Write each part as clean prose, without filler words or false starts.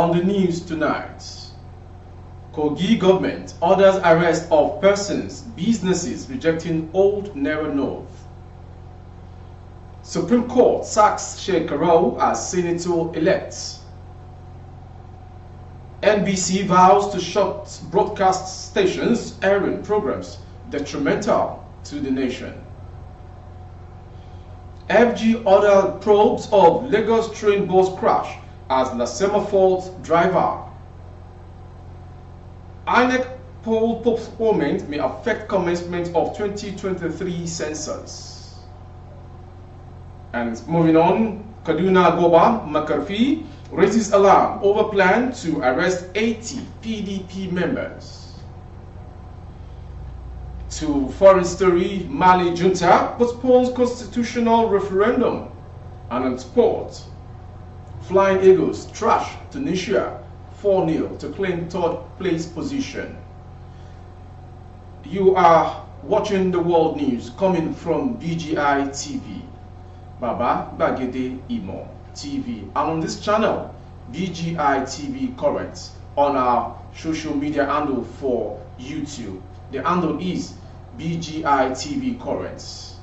On the news tonight, Kogi government orders arrest of persons, businesses rejecting old Naira note. Supreme Court sacks Shekarau as senator-elect. NBC vows to shut broadcast stations airing programs detrimental to the nation. FG ordered probes of Lagos train bus crash as Lasema fault driver. INEC poll postponement may affect commencement of 2023 census. And moving on, Kaduna Goba Makarfi raises alarm over plan to arrest 80 PDP members. To foreign story, Mali junta postpones constitutional referendum. And on sport, Flying Eagles trash Tunisia 4-0 to claim third place position. You are watching the world news coming from BGI TV, Baba Bagede Imo TV, and on this channel, BGI TV Current, on our social media handle for YouTube. The handle is BGI TV Current.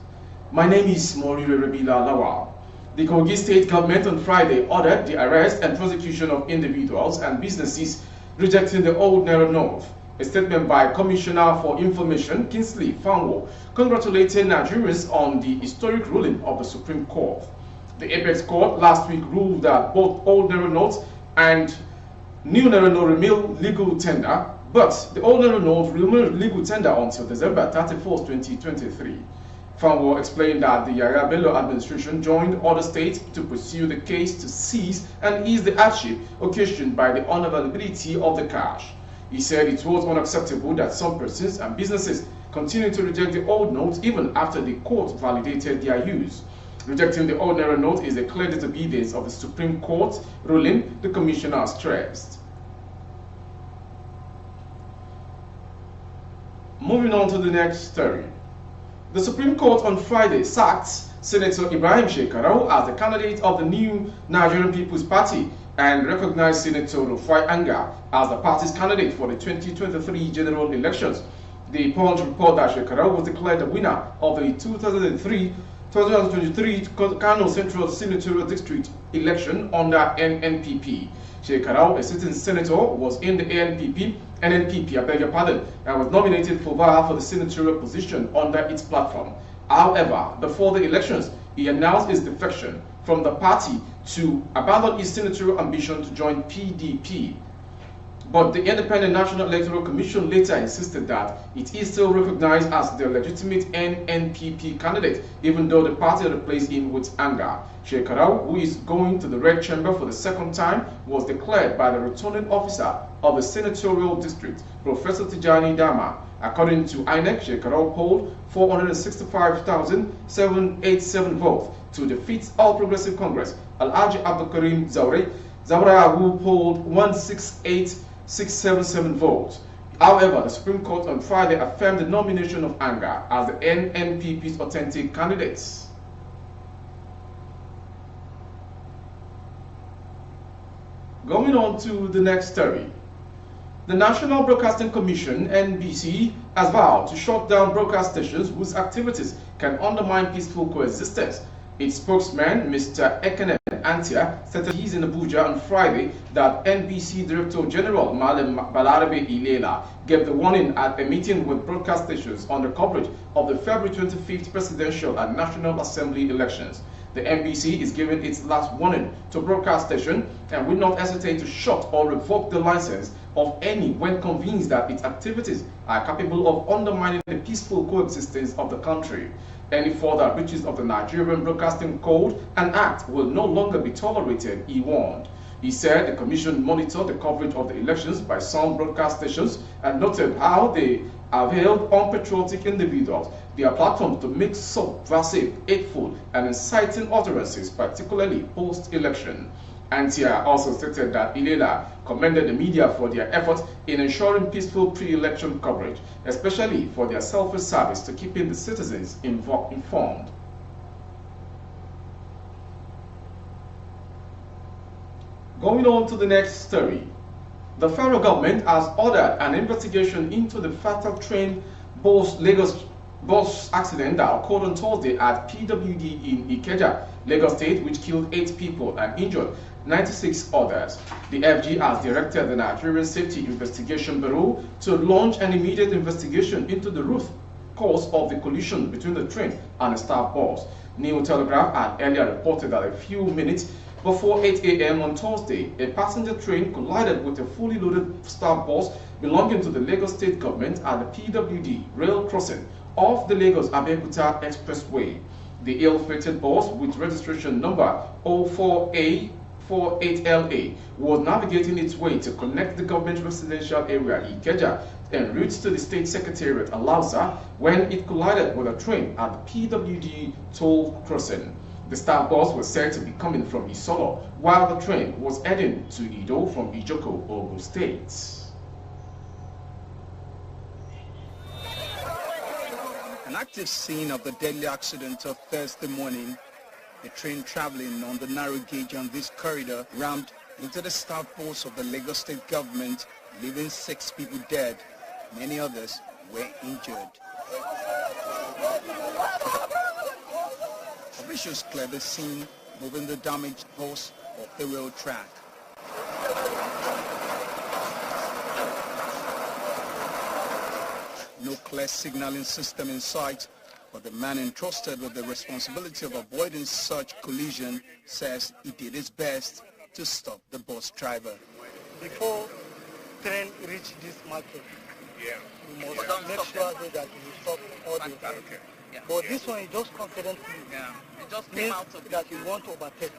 My name is Morire Rebila Lawal. The Kogi State government on Friday ordered the arrest and prosecution of individuals and businesses rejecting the old Naira note. A statement by Commissioner for Information, Kingsley Fanwo, congratulated Nigerians on the historic ruling of the Supreme Court. The Apex Court last week ruled that both old Naira notes and new Naira note remain legal tender, but the old Naira note remained legal tender until December 31st, 2023. Fanwo explained that the Yaya Bello administration joined other states to pursue the case to seize and ease the hardship occasioned by the unavailability of the cash. He said it was unacceptable that some persons and businesses continue to reject the old notes even after the court validated their use. Rejecting the old Naira note is a clear disobedience of the Supreme Court ruling, the commissioner stressed. Moving on to the next story. The Supreme Court on Friday sacked Senator Ibrahim Shekarau as the candidate of the new Nigerian People's Party and recognized Senator Rufa'I Hanga as the party's candidate for the 2023 general elections. The Punch report that Shekarau was declared the winner of the 2023 Kano Central Senatorial District election under NNPP. Shekarau, a sitting senator, was in the NNPP, and was nominated for the senatorial position under its platform. However, before the elections, he announced his defection from the party to abandon his senatorial ambition to join PDP. But the Independent National Electoral Commission later insisted that it is still recognized as the legitimate NNPP candidate, even though the party replaced him with Hanga. Shekarau, who is going to the Red Chamber for the second time, was declared by the returning officer of the senatorial district, Professor Tijani Dama. According to INEC, Shekarau polled 465,787 votes to defeat All Progressive Congress, Alhaji Abdul Karim Zawra, who polled 168,677 votes. However, the Supreme Court on Friday affirmed the nomination of Hanga as the NNPP's authentic candidate. Going on to the next story. The National Broadcasting Commission, NBC, has vowed to shut down broadcast stations whose activities can undermine peaceful coexistence. Its spokesman, Mr. Ekene Antia, said he's in Abuja on Friday that NBC Director General Malem Balarabe Ilela gave the warning at a meeting with broadcast stations on the coverage of the February 25th presidential and National Assembly elections. The NBC is giving its last warning to broadcast stations and will not hesitate to shut or revoke the license of any when convinced that its activities are capable of undermining the peaceful coexistence of the country. Any further breaches of the Nigerian Broadcasting Code and Act will no longer be tolerated, he warned. He said the commission monitored the coverage of the elections by some broadcast stations and noted how they availed unpatriotic individuals their platforms to make subversive, hateful, and inciting utterances, particularly post-election. Antia also stated that Ilela commended the media for their efforts in ensuring peaceful pre-election coverage, especially for their selfless service to keeping the citizens informed. Going on to the next story. The federal government has ordered an investigation into the fatal train Lagos bus accident that occurred on Thursday at PWD in Ikeja, Lagos State, which killed 8 people and injured 96 others. The FG has directed the Nigerian Safety Investigation Bureau to launch an immediate investigation into the root cause of the collision between the train and a staff bus. New Telegraph had earlier reported that a few minutes before 8 a.m. on Thursday, a passenger train collided with a fully loaded staff bus belonging to the Lagos State government at the PWD rail crossing off the Lagos-Abeokuta Expressway. The ill-fated bus, with registration number 04A48LA, was navigating its way to connect the government residential area Ikeja en route to the State Secretariat Alausa when it collided with a train at the PWD toll crossing. The staff bus was said to be coming from Isolo, while the train was heading to Ido from Ijoko, Ogun State. An active scene of the deadly accident of Thursday morning. A train traveling on the narrow gauge on this corridor rammed into the staff bus of the Lagos State government, leaving 6 people dead. Many others were injured. Officials cleared the scene, moving the damaged bus off the rail track. No clear signaling system in sight, but the man entrusted with the responsibility of avoiding such collision says he did his best to stop the bus driver. Before train reach this market, we must make sure that we stop all the trains. Yeah. But this one is just confidently. Yeah. It just Means came out of that you want to overtake.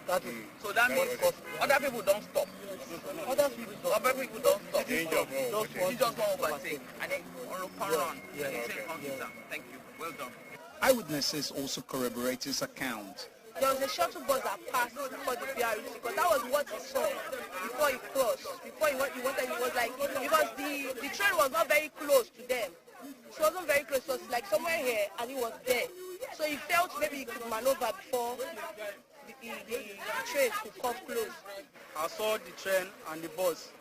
That is So that means other people don't stop. other people don't. Other people don't stop. You just want You just want to overtake. And then turn around. Yeah. And the train comes down. Thank you. Well done. Eyewitnesses also corroborate his account. There was a shuttle bus that passed before the BRC because that was what he saw before he crossed. Before he wanted, it was like, because the train was not very close to them. It wasn't very close, it was like somewhere here and he was there. So he felt maybe he could maneuver before the train could come close. I saw the train and the bus.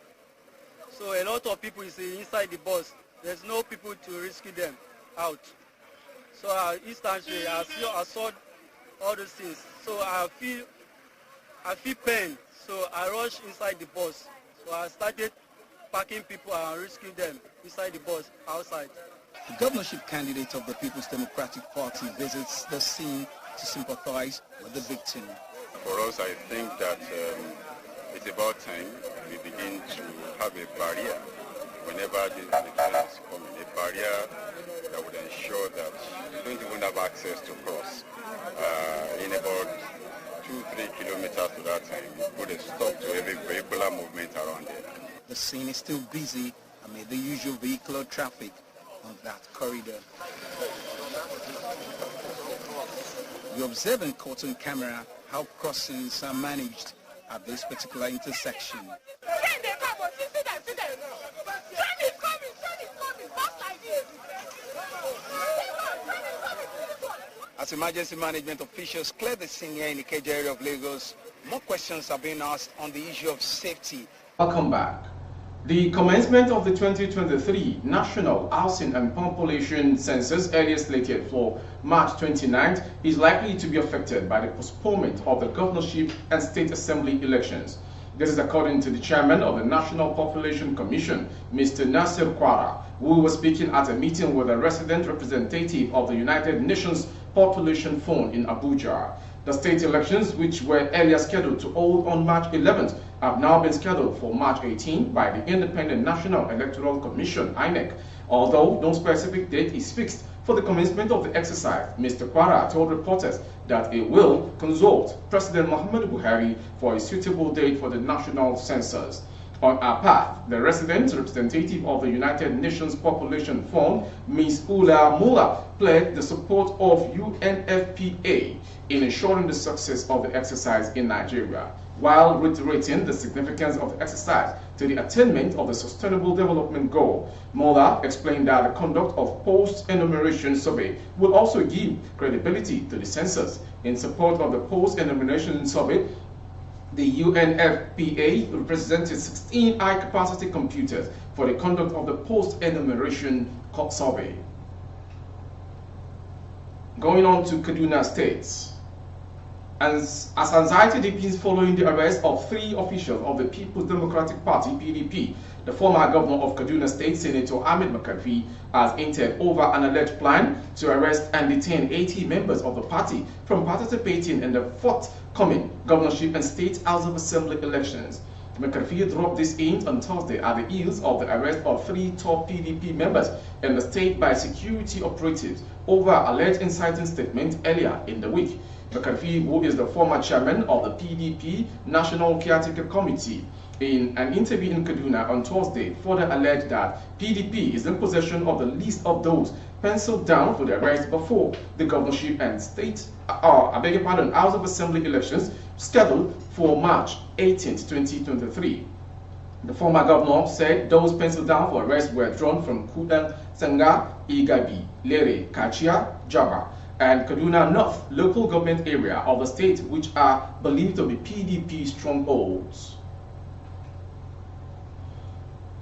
So a lot of people is inside the bus. There's no people to rescue them out. So instantly I saw all those things. So I feel pain. So I rushed inside the bus. So I started packing people and rescuing them inside the bus outside. The governorship candidate of the People's Democratic Party visits the scene to sympathize with the victim. For us, I think that it's about time we begin to have a barrier whenever the train is coming, a barrier that would ensure that you don't even have access to cross. In about 2-3 kilometers to that time, put a stop to every vehicular movement around it. The scene is still busy amid the usual vehicular traffic on that corridor. We observe and caught on camera how crossings are managed at this particular intersection. As emergency management officials clear the scene here in the Ikeja area of Lagos, more questions are being asked on the issue of safety. Welcome back. The commencement of the 2023 National Housing and Population Census, earlier slated for March 29th, is likely to be affected by the postponement of the governorship and state assembly elections. This is according to the chairman of the National Population Commission, Mr. Nasir Kwara, who was speaking at a meeting with a resident representative of the United Nations Population Fund in Abuja. The state elections, which were earlier scheduled to hold on March 11th, have now been scheduled for March 18 by the Independent National Electoral Commission, INEC. Although no specific date is fixed for the commencement of the exercise, Mr. Kwara told reporters that he will consult President Muhammadu Buhari for a suitable date for the national census. On our path, the resident representative of the United Nations Population Fund, Ms. Ula Mula, pledged the support of UNFPA in ensuring the success of the exercise in Nigeria, while reiterating the significance of the exercise to the attainment of the Sustainable Development Goal. Mula explained that the conduct of post-enumeration survey will also give credibility to the census. In support of the post-enumeration survey, The UNFPA represented 16 high-capacity computers for the conduct of the post-enumeration survey. Going on to Kaduna State. As anxiety deepens following the arrest of 3 officials of the People's Democratic Party (PDP), the former governor of Kaduna State, Senator Ahmed Makarfi, has hinted over an alleged plan to arrest and detain 80 members of the party from participating in the forthcoming governorship and state House of Assembly elections. Makarfi dropped this hint on Thursday at the heels of the arrest of 3 top PDP members in the state by security operatives over alleged inciting statements earlier in the week. Makarfi, who is the former chairman of the PDP National Caretaker Committee, in an interview in Kaduna on Thursday, further alleged that PDP is in possession of the list of those penciled down for the arrest before the governorship and state, House of Assembly elections scheduled for March 18, 2023. The former governor said those penciled down for arrest were drawn from Kudan, Hanga, Igabi, Lere, Kachia, Jaba, and Kaduna North local government area of the state, which are believed to be PDP strongholds.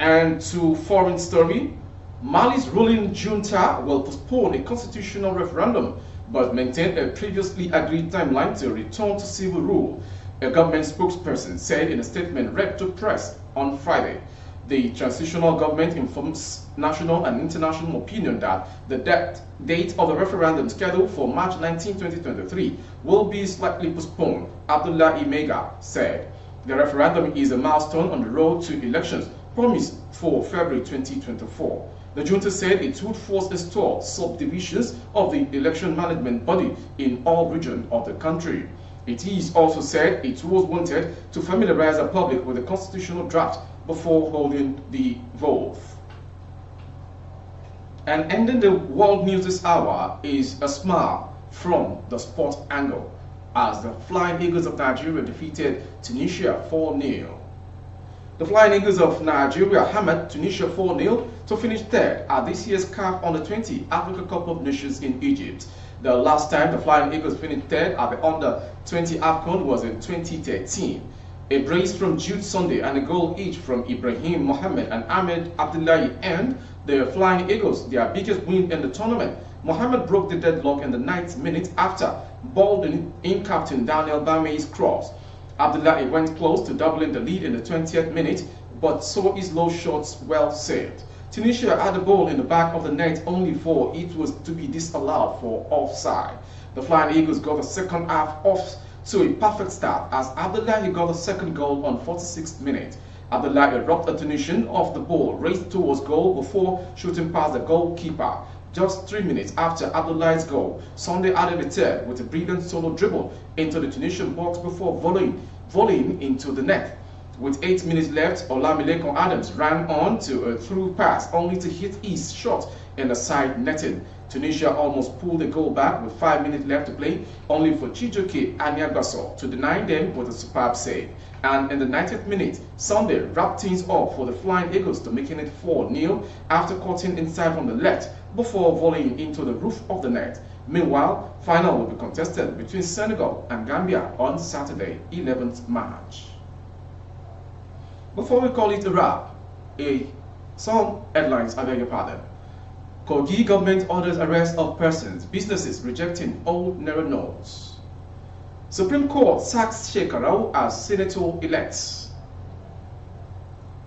And to foreign story, Mali's ruling junta will postpone a constitutional referendum but maintain a previously agreed timeline to return to civil rule, a government spokesperson said in a statement read to press on Friday. The transitional government informs national and international opinion that the date of the referendum scheduled for March 19, 2023 will be slightly postponed, Abdullahi Mega said. The referendum is a milestone on the road to elections promised for February 2024. The junta said it would first install subdivisions of the election management body in all regions of the country. It is also said it was wanted to familiarize the public with the constitutional draft before holding the vote. And ending the world news this hour is a smile from the sport angle as the Flying Eagles of Nigeria defeated Tunisia 4-0. The Flying Eagles of Nigeria hammered Tunisia 4-0 to finish third at this year's CAF Under-20 Africa Cup of Nations in Egypt. The last time the Flying Eagles finished third at the Under-20 AFCON was in 2013. A brace from Jude Sunday and a goal each from Ibrahim Mohammed and Ahmed Abdullahi earned the Flying Eagles their biggest win in the tournament. Mohammed broke the deadlock in the 9th minute after balled in captain Daniel Bamey's cross. Abdullahi went close to doubling the lead in the 20th minute, but saw his low shots well saved. Tunisia had the ball in the back of the net only for it was to be disallowed for offside. The Flying Eagles got the second half off to a perfect start as Abdullahi got the second goal on 46th minute. Abdullahi robbed a Tunisian off the ball, raced towards goal before shooting past the goalkeeper. Just 3 minutes after Abdullahi's goal, Sunday added a third with a brilliant solo dribble into the Tunisian box before volleying into the net. With 8 minutes left, Olamilekan Adams ran on to a through pass only to hit his shot in the side netting. Tunisia almost pulled the goal back with 5 minutes left to play, only for Chijoke Anyagaso to deny them with a superb save. And in the 90th minute, Sunday wrapped things up for the Flying Eagles to making it 4-0 after cutting inside from the left before volleying into the roof of the net. Meanwhile, final will be contested between Senegal and Gambia on Saturday, 11th March. Before we call it a wrap, some headlines, I beg your pardon. Kogi government orders arrest of persons, businesses rejecting old Naira notes. Supreme Court sacks Shekarau as senator-elect.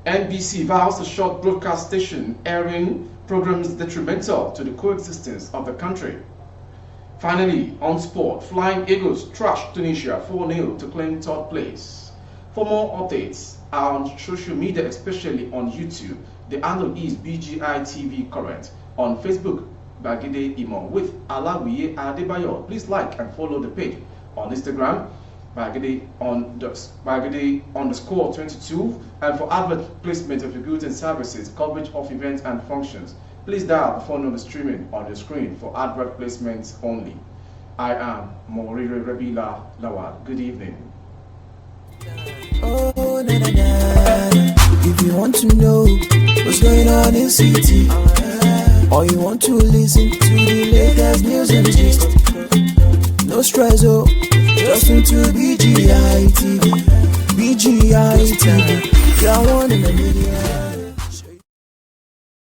NBC vows to shut broadcast station airing programs detrimental to the coexistence of the country. Finally, on sport, Flying Eagles trashed Tunisia 4-0 to claim third place. For more updates on social media, especially on YouTube, the handle is BGI TV Current. On Facebook, Bagide Imo with Alawiye Adebayo. Please like and follow the page. On Instagram, Bagide _22, and for advert placement of your goods and services, coverage of events and functions, please dial the phone number streaming on the screen for advert placements only. I am Morire Rabila Lawal. Good evening. Oh, na, na, na. If you want to know what's going on in city, or you want to listen to the latest news and gist, no stress, oh, just into BGI TV. BGI TV. You're one in a million.